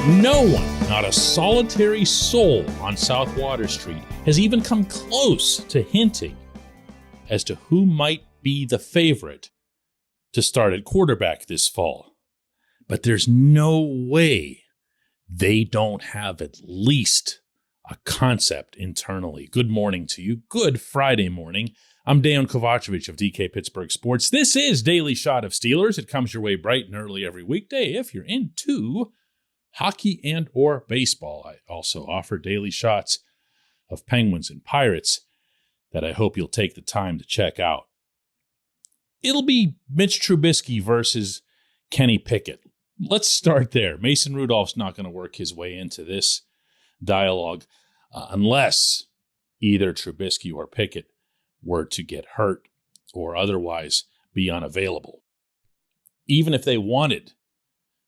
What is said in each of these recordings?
No one, not a solitary soul on South Water Street, has even come close to hinting as to who might be the favorite to start at quarterback this fall. But there's no way they don't have at least a concept internally. Good morning to you. Good Friday morning. I'm Dejan Kovacevic of DK Pittsburgh Sports. This is Daily Shot of Steelers. It comes your way bright and early every weekday if you're into hockey and or baseball. I also offer daily shots of Penguins and Pirates that I hope you'll take the time to check out. It'll be Mitch Trubisky versus Kenny Pickett. Let's start there. Mason Rudolph's not going to work his way into this dialogue unless either Trubisky or Pickett were to get hurt or otherwise be unavailable. Even if they wanted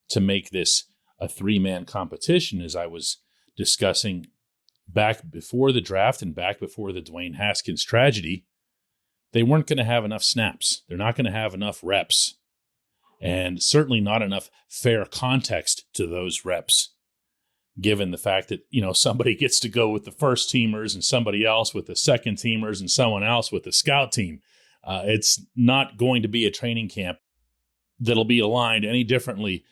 to make this a three-man competition, as I was discussing back before the draft and back before the Dwayne Haskins tragedy, they weren't going to have enough snaps. They're not going to have enough reps, and certainly not enough fair context to those reps, given the fact that, somebody gets to go with the first teamers and somebody else with the second teamers and someone else with the scout team. It's not going to be a training camp that'll be aligned any differently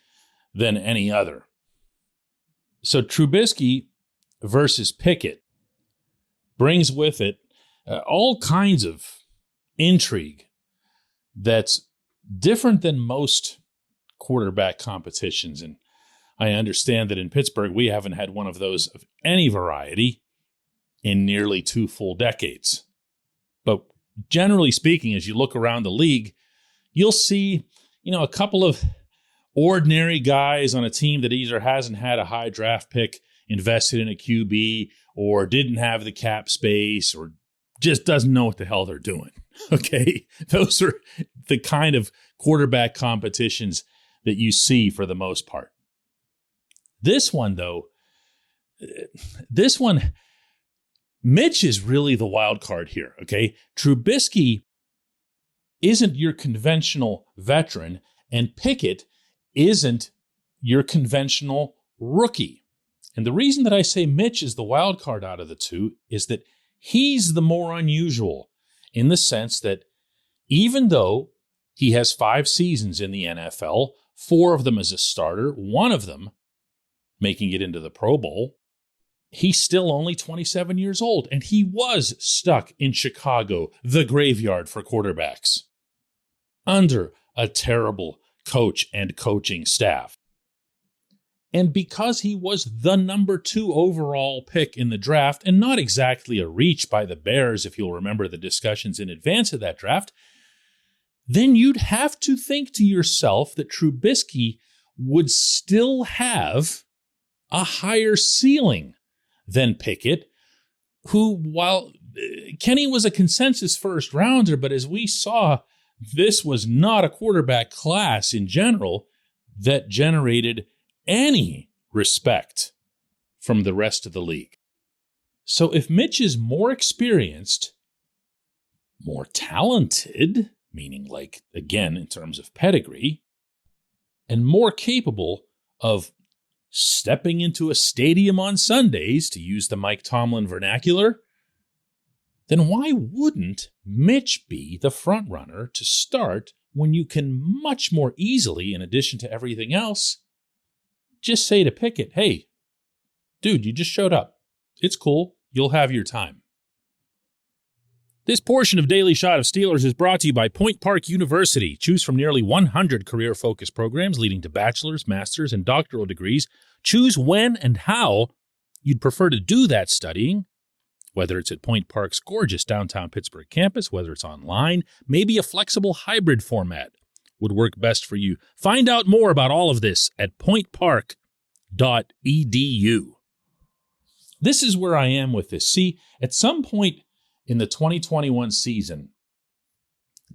than any other. So Trubisky versus Pickett brings with it all kinds of intrigue that's different than most quarterback competitions. And I understand that in Pittsburgh, we haven't had one of those of any variety in nearly 2 full decades. But generally speaking, as you look around the league, you'll see, a couple of ordinary guys on a team that either hasn't had a high draft pick invested in a QB or didn't have the cap space or just doesn't know what the hell they're doing. Okay? Those are the kind of quarterback competitions that you see for the most part. This one, though, Mitch is really the wild card here, okay? Trubisky isn't your conventional veteran, and Pickett isn't your conventional rookie. And the reason that I say Mitch is the wild card out of the two is that he's the more unusual in the sense that even though he has 5 seasons in the NFL, 4 of them as a starter, 1 of them making it into the Pro Bowl, he's still only 27 years old, and he was stuck in Chicago, the graveyard for quarterbacks, under a terrible coach and coaching staff. And because he was the number 2 overall pick in the draft, and not exactly a reach by the Bears, if you'll remember the discussions in advance of that draft, then you'd have to think to yourself that Trubisky would still have a higher ceiling than Pickett, who, while Kenny was a consensus first rounder, but as we saw, this was not a quarterback class in general that generated any respect from the rest of the league. So if Mitch is more experienced, more talented, meaning like, again, in terms of pedigree, and more capable of stepping into a stadium on Sundays, to use the Mike Tomlin vernacular, then why wouldn't Mitch be the front runner to start when you can much more easily, in addition to everything else, just say to Pickett, hey, dude, you just showed up. It's cool. You'll have your time. This portion of Daily Shot of Steelers is brought to you by Point Park University. Choose from nearly 100 career-focused programs leading to bachelor's, master's, and doctoral degrees. Choose when and how you'd prefer to do that studying, whether it's at Point Park's gorgeous downtown Pittsburgh campus, whether it's online, maybe a flexible hybrid format would work best for you. Find out more about all of this at pointpark.edu. This is where I am with this. See, at some point in the 2021 season,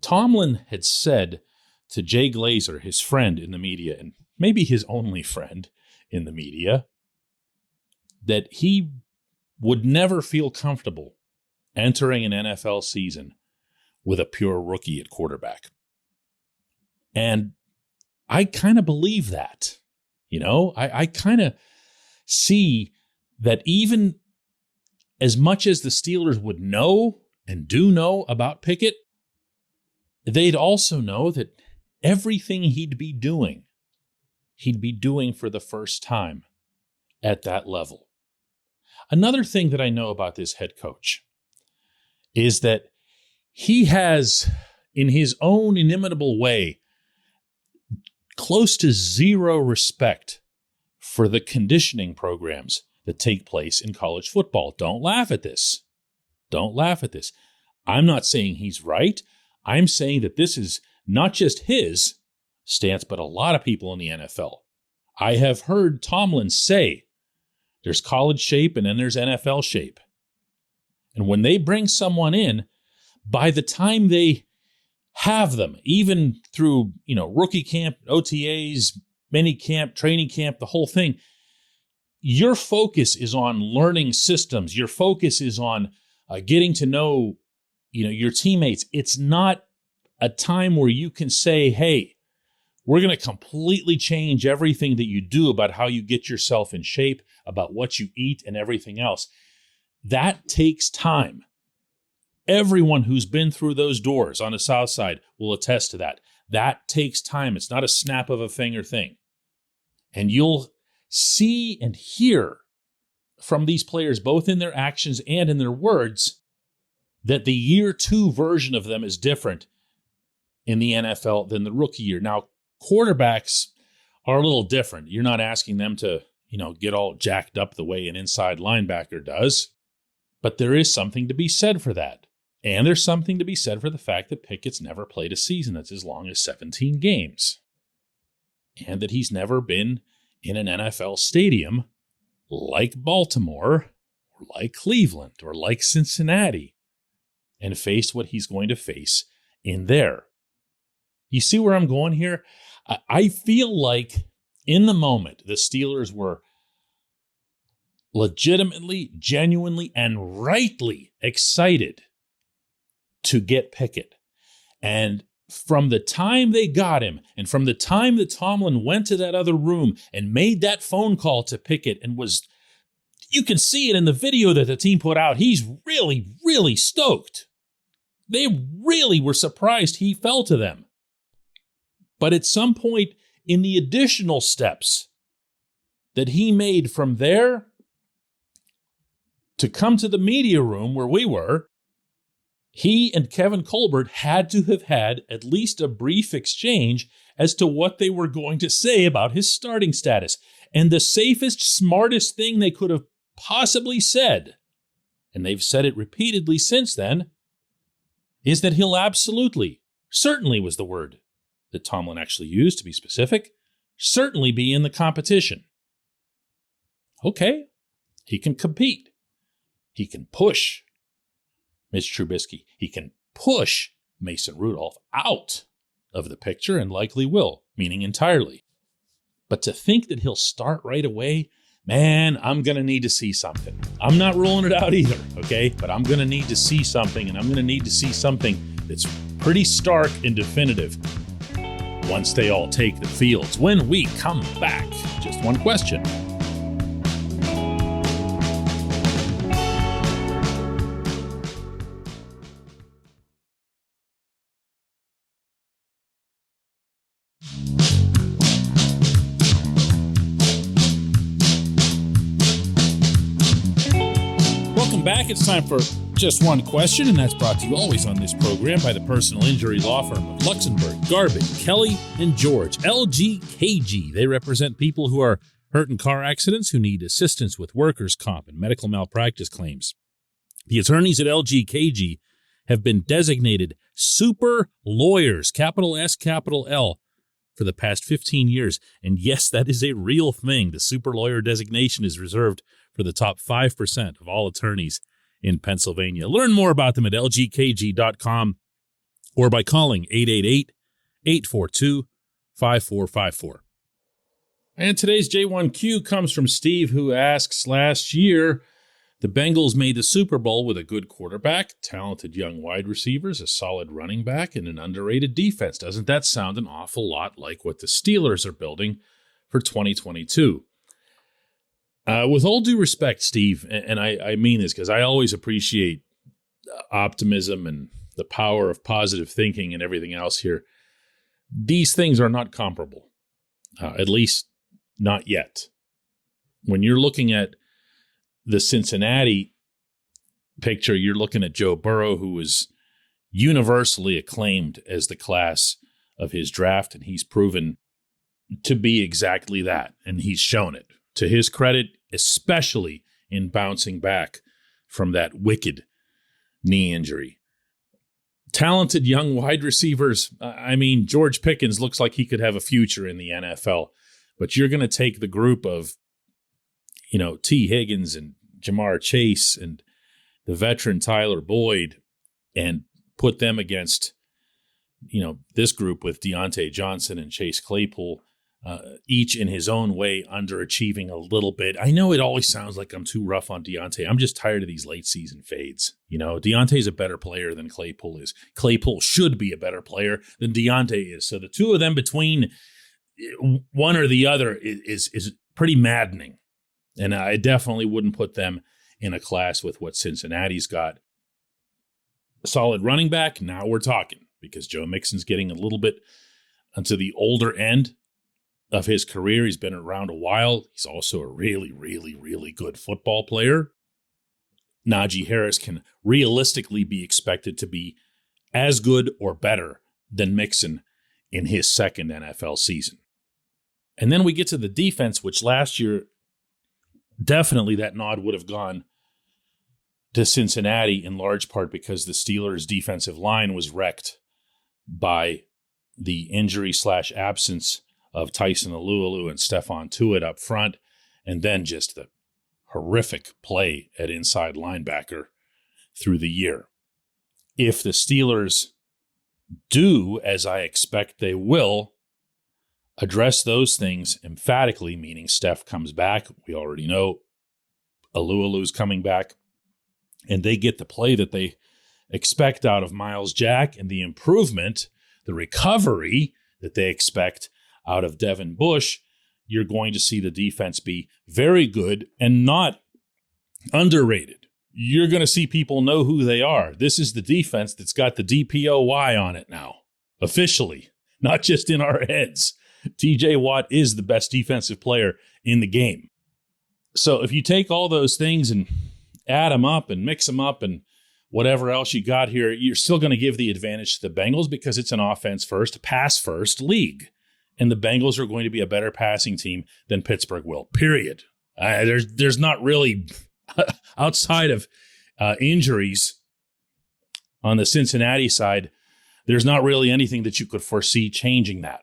Tomlin had said to Jay Glazer, his friend in the media, and maybe his only friend in the media, that he would never feel comfortable entering an NFL season with a pure rookie at quarterback. And I kind of believe that. I kind of see that even as much as the Steelers would know and do know about Pickett, they'd also know that everything he'd be doing for the first time at that level. Another thing that I know about this head coach is that he has, in his own inimitable way, close to zero respect for the conditioning programs that take place in college football. Don't laugh at this. Don't laugh at this. I'm not saying he's right. I'm saying that this is not just his stance, but a lot of people in the NFL. I have heard Tomlin say there's college shape and then there's NFL shape. And when they bring someone in, by the time they have them, even through, rookie camp, OTAs, mini camp, training camp, the whole thing, your focus is on learning systems. Your focus is on getting to know, your teammates. It's not a time where you can say, hey, we're going to completely change everything that you do about how you get yourself in shape, about what you eat and everything else. That takes time. Everyone who's been through those doors on the South Side will attest to that. That takes time. It's not a snap of a finger thing. And you'll see and hear from these players, both in their actions and in their words, that the year two version of them is different in the NFL than the rookie year. Now, quarterbacks are a little different. You're not asking them to, get all jacked up the way an inside linebacker does. But there is something to be said for that. And there's something to be said for the fact that Pickett's never played a season that's as long as 17 games. And that he's never been in an NFL stadium like Baltimore, or like Cleveland, or like Cincinnati, and faced what he's going to face in there. You see where I'm going here? I feel like in the moment, the Steelers were legitimately, genuinely, and rightly excited to get Pickett. And from the time they got him, and from the time that Tomlin went to that other room and made that phone call to Pickett and was, you can see it in the video that the team put out, he's really, really stoked. They really were surprised he fell to them. But at some point in the additional steps that he made from there to come to the media room where we were, he and Kevin Colbert had to have had at least a brief exchange as to what they were going to say about his starting status. And the safest, smartest thing they could have possibly said, and they've said it repeatedly since then, is that he'll absolutely, certainly was the word that Tomlin actually used to be specific, certainly be in the competition. Okay, he can compete. He can push Mitch Trubisky. He can push Mason Rudolph out of the picture and likely will, meaning entirely. But to think that he'll start right away, man, I'm going to need to see something. I'm not ruling it out either, okay? But I'm going to need to see something, and I'm going to need to see something that's pretty stark and definitive once they all take the fields. When we come back, just one question. Back. It's time for just one question, and that's brought to you always on this program by the personal injury law firm of Luxembourg, Garvin, Kelly, and George, LGKG. They represent people who are hurt in car accidents, who need assistance with workers' comp and medical malpractice claims. The attorneys at LGKG have been designated super lawyers, capital S, capital L, for the past 15 years. And yes, that is a real thing. The super lawyer designation is reserved for the top 5% of all attorneys in Pennsylvania. Learn more about them at lgkg.com or by calling 888-842-5454. And today's J1Q comes from Steve, who asks, last year, the Bengals made the Super Bowl with a good quarterback, talented young wide receivers, a solid running back, and an underrated defense. Doesn't that sound an awful lot like what the Steelers are building for 2022? With all due respect, Steve, and I mean this because I always appreciate optimism and the power of positive thinking and everything else here. These things are not comparable, at least not yet. When you're looking at the Cincinnati picture, you're looking at Joe Burrow, who was universally acclaimed as the class of his draft, and he's proven to be exactly that, and he's shown it. To his credit, especially in bouncing back from that wicked knee injury. Talented young wide receivers. I mean, George Pickens looks like he could have a future in the NFL, but you're going to take the group of, T. Higgins and Jamar Chase and the veteran Tyler Boyd and put them against, this group with Deontay Johnson and Chase Claypool, each in his own way underachieving a little bit. I know it always sounds like I'm too rough on Deontay. I'm just tired of these late season fades. Deontay's a better player than Claypool is. Claypool should be a better player than Deontay is. So the two of them between one or the other is pretty maddening. And I definitely wouldn't put them in a class with what Cincinnati's got. A solid running back, now we're talking, because Joe Mixon's getting a little bit onto the older end of his career. He's been around a while. He's also a really, really, really good football player. Najee Harris can realistically be expected to be as good or better than Mixon in his second NFL season. And then we get to the defense, which last year, definitely that nod would have gone to Cincinnati in large part because the Steelers' defensive line was wrecked by the injury/absence of Tyson Alualu and Stephon Tuitt up front, and then just the horrific play at inside linebacker through the year. If the Steelers do, as I expect they will, address those things emphatically, meaning Steph comes back, we already know Alualu's coming back, and they get the play that they expect out of Myles Jack and the improvement, the recovery that they expect out of Devin Bush, you're going to see the defense be very good and not underrated. You're going to see people know who they are. This is the defense that's got the DPOY on it now, officially, not just in our heads. TJ Watt is the best defensive player in the game. So if you take all those things and add them up and mix them up and whatever else you got here, you're still going to give the advantage to the Bengals because it's an offense-first, pass-first league. And the Bengals are going to be a better passing team than Pittsburgh will, period. There's not really, outside of injuries on the Cincinnati side, there's not really anything that you could foresee changing that.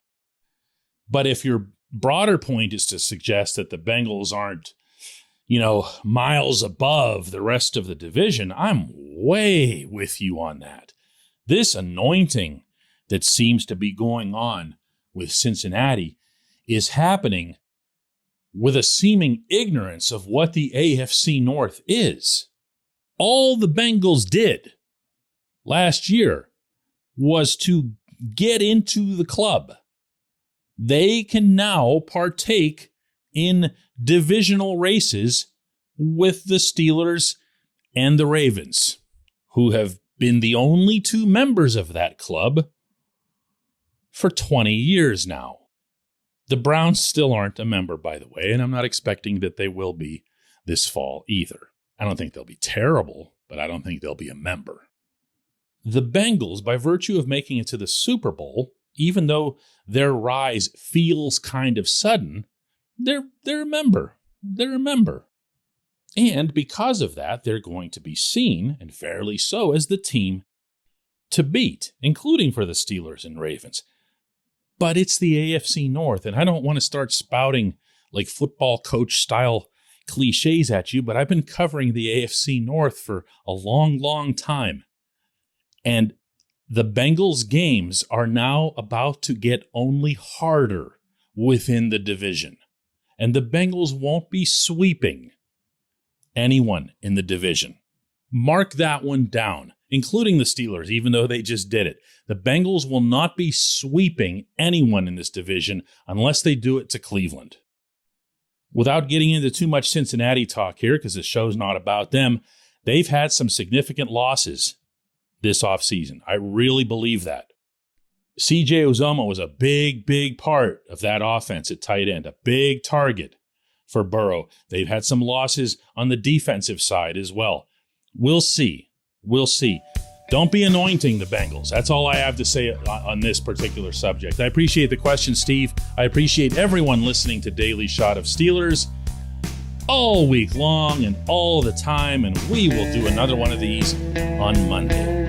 But if your broader point is to suggest that the Bengals aren't, miles above the rest of the division, I'm way with you on that. This anointing that seems to be going on with Cincinnati is happening with a seeming ignorance of what the AFC North is. All the Bengals did last year was to get into the club. They can now partake in divisional races with the Steelers and the Ravens, who have been the only two members of that club for 20 years now. The Browns still aren't a member, by the way, and I'm not expecting that they will be this fall either. I don't think they'll be terrible, but I don't think they'll be a member. The Bengals, by virtue of making it to the Super Bowl, even though their rise feels kind of sudden, they're a member. They're a member. And because of that, they're going to be seen, and fairly so, as the team to beat, including for the Steelers and Ravens. But it's the AFC North, and I don't want to start spouting like football coach style cliches at you, but I've been covering the AFC North for a long, long time. And the Bengals games are now about to get only harder within the division. And the Bengals won't be sweeping anyone in the division. Mark that one down, including the Steelers, even though they just did it. The Bengals will not be sweeping anyone in this division unless they do it to Cleveland. Without getting into too much Cincinnati talk here, because the show's not about them, they've had some significant losses this offseason. I really believe that. CJ Uzomah was a big part of that offense at tight end, a big target for Burrow. They've had some losses on the defensive side as well. We'll see. Don't be anointing the Bengals. That's all I have to say on this particular subject. I appreciate the question, Steve. I appreciate everyone listening to Daily Shot of Steelers all week long and all the time, and we will do another one of these on Monday.